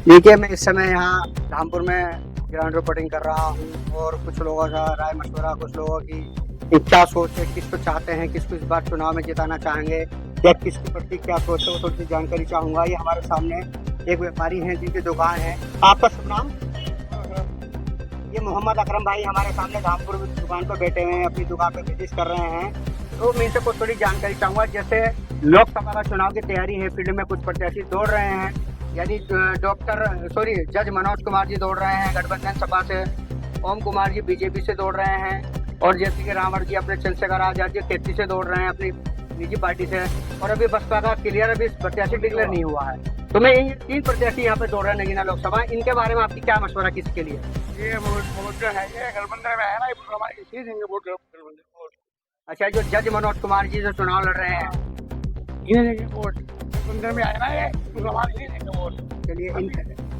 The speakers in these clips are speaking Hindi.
देखिए, मैं इस समय यहाँ रामपुर में ग्राउंड रिपोर्टिंग कर रहा हूँ और कुछ लोगों का राय मशवरा, कुछ लोगों की क्या सोच है, किसको चाहते हैं, किसको इस बार चुनाव में जिताना चाहेंगे या किसके प्रति क्या सोच है, वो थोड़ी सी जानकारी चाहूँगा। ये हमारे सामने एक व्यापारी हैं जिनकी दुकान है। आपका शुभ नाम? ये मोहम्मद अकरम भाई हमारे सामने रामपुर में दुकान पर बैठे हुए हैं, अपनी दुकान पर विजिट कर रहे हैं। तो मैं इनसे कुछ थोड़ी जानकारी चाहूँगा। जैसे लोकसभा का चुनाव की तैयारी है, फील्ड में कुछ प्रत्याशी दौड़ रहे हैं, यानी जज मनोज कुमार जी दौड़ रहे हैं गठबंधन सपा से, ओम कुमार जी बीजेपी से दौड़ रहे हैं, और जैसे कि रावण जी अपने चंद्रशेखर आजाद जी खेती से दौड़ रहे हैं अपनी निजी पार्टी से, और अभी बसपा का क्लियर अभी प्रत्याशी डिक्लेयर नहीं हुआ है। तो मैं ये 3 प्रत्याशी यहाँ पे दौड़ रहे हैं नगीना लोकसभा, इनके बारे में आपकी क्या मशवरा किसके लिए? ये वोट जो है ये गठबंधन में है ना, हमारे इसी देंगे वोट गठबंधन। अच्छा, जो जज मनोज कुमार जी जो चुनाव लड़ रहे हैं, इन्हें देंगे वोट, गठबंधन में आए ना ये, हमारे इसी देंगे वोट।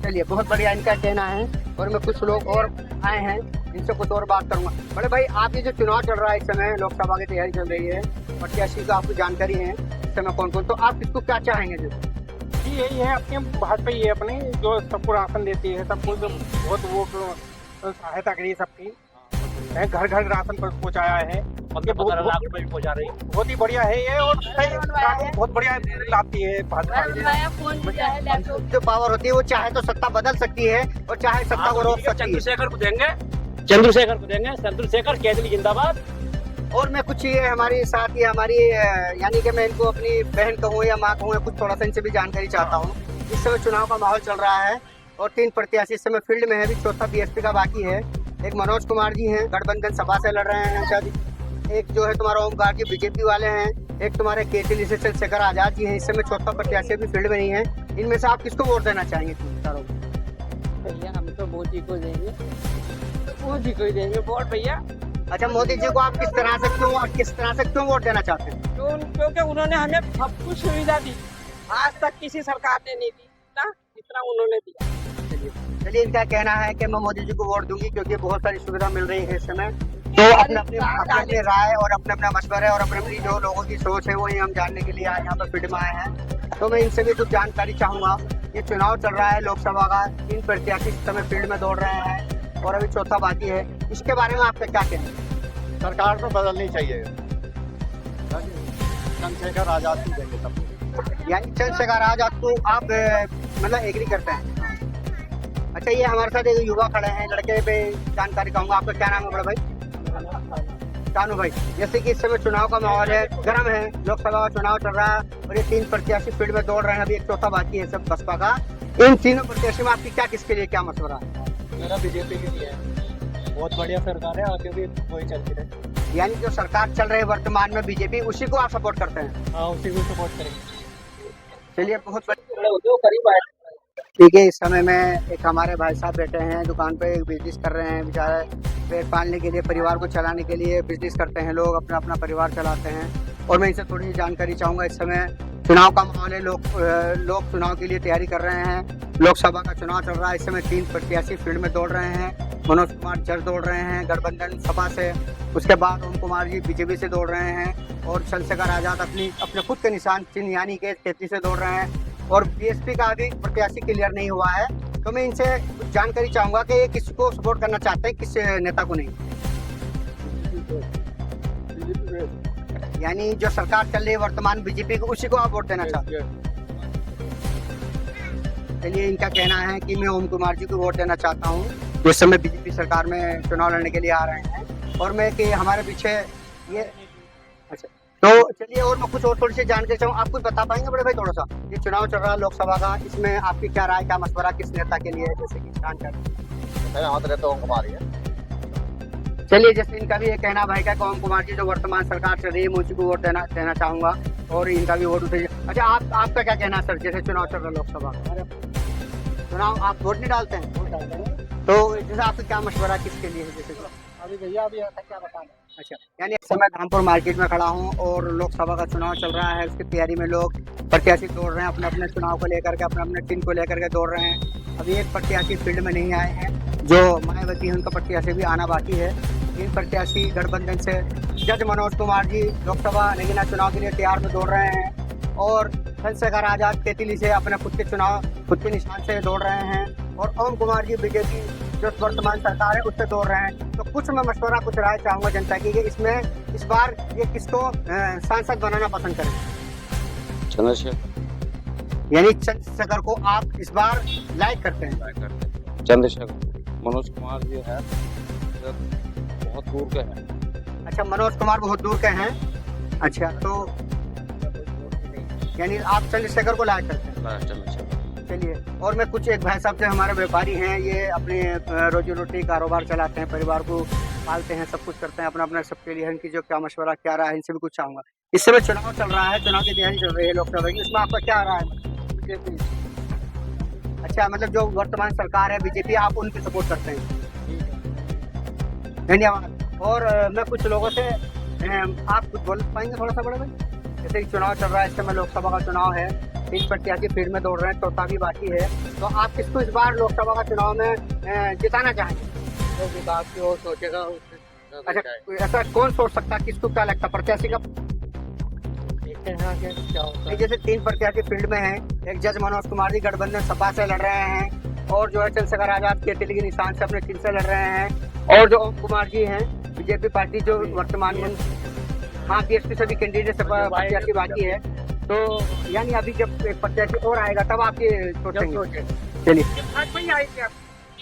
चलिए बहुत बढ़िया इनका कहना है। और मैं कुछ लोग और आए हैं, इनसे कुछ और बात करूंगा। बड़े भाई, आप ये जो चुनाव चल रहा है इस समय, लोकसभा की तैयारी चल रही है, प्रत्याशी का आपको जानकारी है इस समय कौन कौन, तो आप किसको क्या चाहेंगे? जो यही है अपने भाजपा ही है अपनी, जो सबको राशन देती है, सबको बहुत वो सहायता करी सबकी, घर घर राशन पहुँचाया है, बहुत ही बढ़िया है ये, और बहुत बढ़िया लाती है भाजपा। जो पावर होती है वो चाहे तो सत्ता बदल सकती है और चाहे सत्ता को रोक सकती है। चंद्रशेखर को देंगे, चंद्रशेखर केजरी जिंदाबाद। और मैं कुछ ये हमारी साथ, ये हमारी यानी कि मैं इनको अपनी बहन कहूँ या माँ कहूँ, कुछ थोड़ा सा इनसे भी जानकारी चाहता हूँ। इस समय चुनाव का माहौल चल रहा है और 3 प्रत्याशी इस समय फील्ड में है, अभी चौथा बीएसपी का बाकी है। एक मनोज कुमार जी हैं, गठबंधन सपा से लड़ रहे हैं शायद, एक जो है तुम्हारा ओमकार जी बीजेपी वाले हैं, एक तुम्हारे केजरी से चंद्रशेखर आजाद जी हैं। इस समय चौथा प्रत्याशी अभी फील्ड में नहीं है। इनमें से आप किसको वोट देना चाहेंगे? भैया हम तो मोदी को देंगे, मोदी को ही देंगे वोट भैया। अच्छा, मोदी जी को आप किस तरह से क्यों वोट देना चाहते हैं? क्योंकि उन्होंने हमें सब कुछ सुविधा दी, आज तक किसी सरकार ने नहीं दी ना, जितना उन्होंने दिया। चलिए इनका कहना है कि मैं मोदी जी को वोट दूंगी क्योंकि बहुत सारी सुविधा मिल रही है इस समय। तो अपने राय और अपने मशवरे और अपनी जो लोगों की सोच है वही हम जानने के लिए आज यहाँ पर फील्ड में आए हैं। तो मैं इनसे भी कुछ जानकारी चाहूंगा। ये चुनाव चल रहा है लोकसभा का, 3 प्रत्याशी इस समय फील्ड में दौड़ रहे हैं और अभी चौथा बाकी है। इसके बारे में आपका क्या कहना है? सरकार तो बदलनी चाहिए, चंद्रशेखर आजाद को देंगे सब, यानी चंद्रशेखर आजाद को आप मतलब एग्री करते हैं? अच्छा, ये हमारे साथ एक युवा खड़े हैं, लड़के पे जानकारी कहूँगा। आपका क्या नाम है बड़े भाई? कानू भाई। जैसे कि इस समय चुनाव का माहौल है, गर्म है, लोकसभा का चुनाव चल रहा है और ये 3 प्रत्याशी फील्ड में दौड़ रहे हैं, अभी एक चौथा बाकी है सब बसपा का। इन तीनों प्रत्याशी में आपकी क्या, किसके लिए क्या मशवरा है? मेरा बीजेपी के लिए है, बहुत बढ़िया सरकार है, आगे भी वही चलती रहे। यानी जो सरकार चल रही है वर्तमान में बीजेपी, उसी को आप सपोर्ट करते हैं? हाँ, उसी को सपोर्ट करेंगे। चलिए बहुत ठीक है। इस समय में एक हमारे भाई साहब बैठे हैं दुकान पे, एक बिजनेस कर रहे हैं, बेचारे पेट पालने के लिए, परिवार को चलाने के लिए बिजनेस करते हैं लोग, अपना अपना परिवार चलाते हैं। और मैं इनसे थोड़ी सी जानकारी चाहूँगा। इस समय चुनाव का माहौल है, लोग चुनाव के लिए तैयारी कर रहे हैं, लोकसभा का चुनाव चल रहा है। इस समय 3 प्रत्याशी फील्ड में दौड़ रहे हैं। मनोज कुमार जज दौड़ रहे हैं गठबंधन सपा से, उसके बाद ओम कुमार जी बीजेपी से दौड़ रहे हैं, और चंद्रशेखर आजाद अपने खुद के निशान चिन्ह यानी के खेती से दौड़ रहे हैं, और बीएसपी का अभी प्रत्याशी क्लियर नहीं हुआ है। तो मैं इनसे जानकारी चाहूंगा कि ये किसको सपोर्ट करना चाहते हैं, किस नेता को नहीं? यानी जो सरकार चल रही है वर्तमान बीजेपी को, उसी को आप वोट देना चाहते हैं? चलिए इनका कहना है कि मैं ओम कुमार जी को वोट देना चाहता हूँ, उस समय बीजेपी सरकार में चुनाव लड़ने के लिए आ रहे हैं, और मैं कि हमारे पीछे ये। अच्छा, तो चलिए और मैं कुछ और थोड़ी सी जानकारी चाहूँ। आप कुछ बता पाएंगे बड़े भाई थोड़ा सा? ये चुनाव चल रहा है लोकसभा का, इसमें आपकी क्या राय, क्या मशवरा, किस नेता के लिए है? जैसे कि जानकारी ओम कुमार है। चलिए, जैसे इनका भी ये कहना भाई का, ओम कुमार जी जो वर्तमान सरकार चल रही है, मैं उसी को वोट देना चाहूंगा, और इनका भी वोट उठे। अच्छा, आपका क्या कहना है सर? जैसे चुनाव चल रहा है लोकसभा चुनाव, आप वोट नहीं डालते हैं? वोट डालते हैं। तो जैसे आपका क्या मशवरा, किसके लिए है? जैसे अभी भैया अभी क्या बताना। अच्छा, यानी इस समय रामपुर मार्केट में खड़ा हूँ और लोकसभा का चुनाव चल रहा है, उसकी तैयारी में लोग प्रत्याशी दौड़ रहे हैं, अपने अपने चुनाव को लेकर के, अपने चिन्ह को लेकर के दौड़ रहे हैं। अभी एक प्रत्याशी फील्ड में नहीं आए हैं, जो मायावती है, उनका प्रत्याशी भी आना बाकी है। 3 प्रत्याशी गठबंधन से, जज मनोज कुमार जी लोकसभा नगीना चुनाव के लिए तैयार में दौड़ रहे हैं, और चंद्रशेखर आजाद तेतली से अपने खुद के निशान से दौड़ रहे हैं और ओम कुमार जी बीजेपी जो वर्तमान सरकार है उससे दौड़ रहे हैं। तो कुछ मैं मशवरा कुछ राय चाहूंगा जनता की कि इसमें इस बार ये किसको सांसद बनाना पसंद करें। चंद्रशेखर। यानी चंद्रशेखर को आप इस बार लाइक करते हैं? चंद्रशेखर। मनोज कुमार जी है बहुत दूर के हैं। अच्छा, मनोज कुमार बहुत दूर के हैं। अच्छा, तो यानी आप चंद्रशेखर को लाइक करते हैं? चंद्रशेखर। चलिए, और मैं कुछ एक भाई साहब से हमारे व्यापारी हैं, ये अपने रोजी रोटी कारोबार चलाते हैं, परिवार को पालते हैं, सब कुछ करते हैं अपना अपना सबके लिए। इनकी जो क्या मशवरा क्या रहा है इनसे भी कुछ चाहूंगा। इस समय चुनाव चल रहा है, चुनाव की तैयारी चल रही है लोकसभा की, इसमें आपका क्या रहा है? अच्छा, मतलब जो वर्तमान सरकार है बीजेपी, आप उनकी सपोर्ट करते हैं? धन्यवाद। और मैं कुछ लोगों से आप कुछ बोल पाएंगे थोड़ा सा बड़े भाई? जैसे कि चुनाव चल रहा है, इस समय लोकसभा का चुनाव है, 3 प्रत्याशी फील्ड में दौड़ रहे हैं, चौथा भी बाकी है, तो आप किसको इस बार लोकसभा का चुनाव में जिताना चाहेंगे? जो विकास की ओर सोचेगा अच्छा, ऐसा कौन सोच सकता है, किसको क्या लगता है प्रत्याशी का? देखते हैं आगे क्या होता है। जैसे 3 प्रत्याशी फील्ड में हैं, एक जज मनोज कुमार जी गठबंधन सपा से लड़ रहे हैं और जो है चंद्रशेखर आजाद के तेतली के निशान से अपने चिन्ह से लड़ रहे हैं, और जो ओम कुमार जी हैं बीजेपी पार्टी जो वर्तमान में, हाँ, बीएसपी से भी कैंडिडेट प्रत्याशी बाकी है। तो यानी अभी जब एक प्रत्याशी और आएगा तब आप ये सोचेंगे? चलिए, भाजपा ही आएगी आप।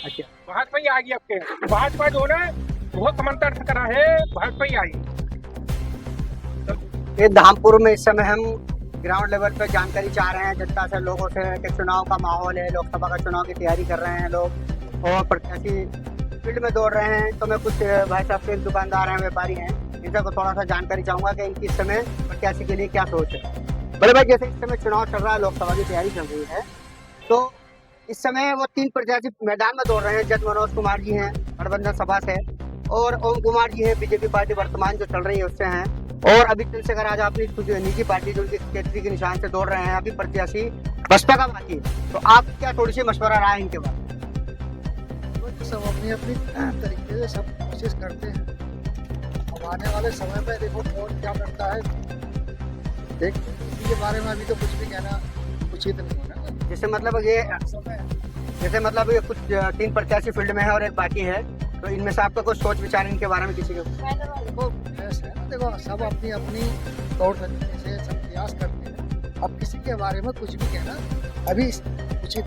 अच्छा, भाजपा ही आएगी आपके। भाजपा जो है बहुत समर्थन करा है, भाजपा ही आएगी। ये धामपुर में इस समय हम ग्राउंड लेवल पे जानकारी चाह रहे हैं जनता से, लोगों से कि चुनाव का माहौल है, लोकसभा का चुनाव की तैयारी कर रहे हैं लोग और प्रत्याशी फील्ड में दौड़ रहे हैं। तो मैं कुछ भाई साहब के दुकानदार हैं, व्यापारी हैं, इनसे को थोड़ा सा जानकारी चाहूंगा कि इनकी इस समय प्रत्याशी के लिए क्या सोच है। बड़े भाई, जैसे इस समय चुनाव चल रहा है, लोकसभा की तैयारी चल रही है, तो इस समय वो 3 प्रत्याशी मैदान में दौड़ रहे हैं। जज मनोज कुमार जी हैं गठबंधन सभा से, और ओम कुमार जी हैं बीजेपी पार्टी वर्तमान जो चल रही है उससे हैं, और अभी चंद्रशेखर आजाद अपनी कुछ निजी पार्टी जो उनकी केतली के निशान से दौड़ रहे हैं। अभी प्रत्याशी बसपा का बाकी है, तो आप क्या थोड़ी सी मशवरा रहा है इनके बाद? सब अपनी अपनी तरीके से सब कोशिश करते हैं। अब आने वाले समय में देखो कौन क्या करता है, देख इसके बारे में अभी तो कुछ भी कहना उचित नहीं होगा। जैसे मतलब ये कुछ 3 प्रत्याशी फील्ड में है और एक बाकी है, तो इनमें से आपका कुछ सोच विचार इनके बारे में किसी के? देखो ऐसे है ना, देखो सब अपनी अपनी तौर तरीके से सब प्रयास करते हैं। अब किसी के बारे में कुछ भी कहना अभी उचित,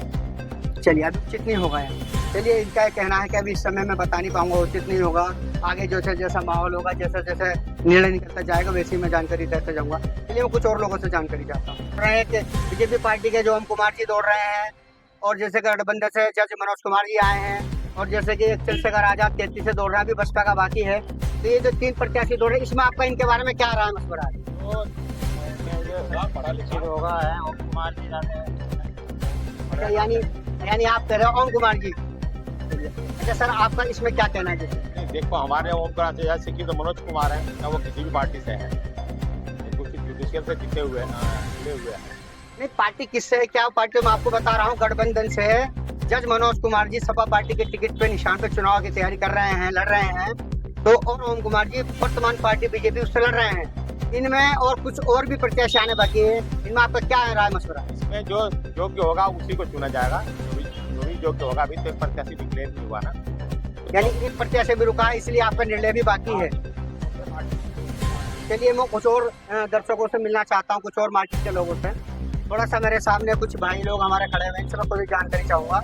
चलिए, अभी उचित नहीं होगा यार। चलिए, इनका ये कहना है कि अभी इस समय में बता नहीं पाऊंगा, उचित नहीं होगा, आगे जो है जैसा माहौल होगा, जैसे जैसे निर्णय निकलता जाएगा वैसे ही मैं जानकारी देता जाऊंगा। चलिए, मैं कुछ और लोगों से जानकारी चाहता हूँ कि बीजेपी पार्टी के जो ओम कुमार जी दौड़ रहे हैं, और जैसे कि गठबंधन से जज मनोज कुमार जी आए हैं, और जैसे कि चंद्रशेखर आजाद तेतली से दौड़ रहा है, अभी बसपा का बाकी है, तो ये जो 3 प्रत्याशी दौड़ रहे हैं, इसमें आपका इनके बारे में क्या रहा है मशवरा? पढ़ा लिखा होगा है ओम कुमार जी अच्छा, यानी आप कह रहे हो ओम कुमार जी। अच्छा सर, आपका इसमें क्या कहना है? जैसे देखो, हमारे ओम कुमार से जैसे कि तो मनोज कुमार है ना, वो किसी भी पार्टी से है, कुछ जुडिशियल से जुड़े हुए हैं। नहीं, पार्टी किससे है, क्या पार्टी? मैं आपको बता रहा हूँ, गठबंधन से है। जज मनोज कुमार जी सपा पार्टी के टिकट पे निशान पे चुनाव की तैयारी कर रहे हैं, लड़ रहे हैं, तो और ओम कुमार जी वर्तमान पार्टी बीजेपी उससे लड़ रहे हैं। इनमें और कुछ और भी प्रत्याशी आने बाकी है, इनमें आपका क्या राय मशवरा? इसमें जो योग्य होगा उसी को चुना जाएगा, जो भी योग्य होगा। अभी तो एक प्रत्याशी डिक्लेयर नहीं हुआ ना, यानी एक प्रत्याशी भी रुका है, इसलिए आपका निर्णय भी बाकी है। चलिए, मैं कुछ और दर्शकों से मिलना चाहता हूँ, कुछ और मार्केट के लोगों से। थोड़ा सा मेरे सामने कुछ भाई लोग हमारे खड़े हुए हैं, इनसे मैं कोई जानकारी चाहूंगा।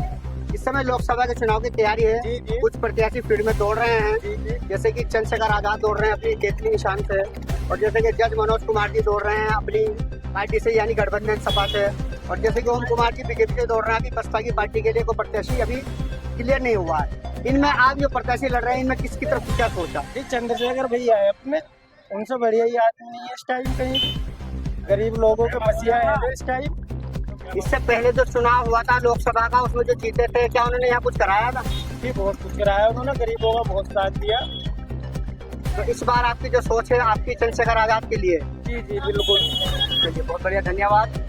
इस समय लोकसभा के चुनाव की तैयारी है, कुछ प्रत्याशी फील्ड में दौड़ रहे हैं, जैसे कि चंद्रशेखर आजाद दौड़ रहे हैं अपनी केतली निशान से, और जैसे कि जज मनोज कुमार जी दौड़ रहे हैं अपनी पार्टी से यानी गठबंधन सपा से, और जैसे कि ओम कुमार जी बीजेपी से दौड़ रहे हैं। अभी बसपा की पार्टी के लिए कोई प्रत्याशी अभी क्लियर नहीं हुआ है। इनमें आप जो प्रत्याशी लड़ रहे हैं, इनमें किसकी तरफ क्या सोचा? चंद्रशेखर भैया है अपने, उनसे बढ़िया ही आदमी नहीं है इस टाइम, कहीं गरीब लोगों के मसीहा है इस टाइम। इससे पहले जो चुनाव हुआ था लोकसभा का, उसमें जो जीते थे, क्या उन्होंने यहाँ कुछ कराया था? जी, बहुत कुछ कराया उन्होंने, गरीबों का बहुत साथ दिया। तो इस बार आपकी जो सोच है आपकी चंद्रशेखर आजाद के लिए? जी जी बिल्कुल। चलिए, बहुत बढ़िया, धन्यवाद।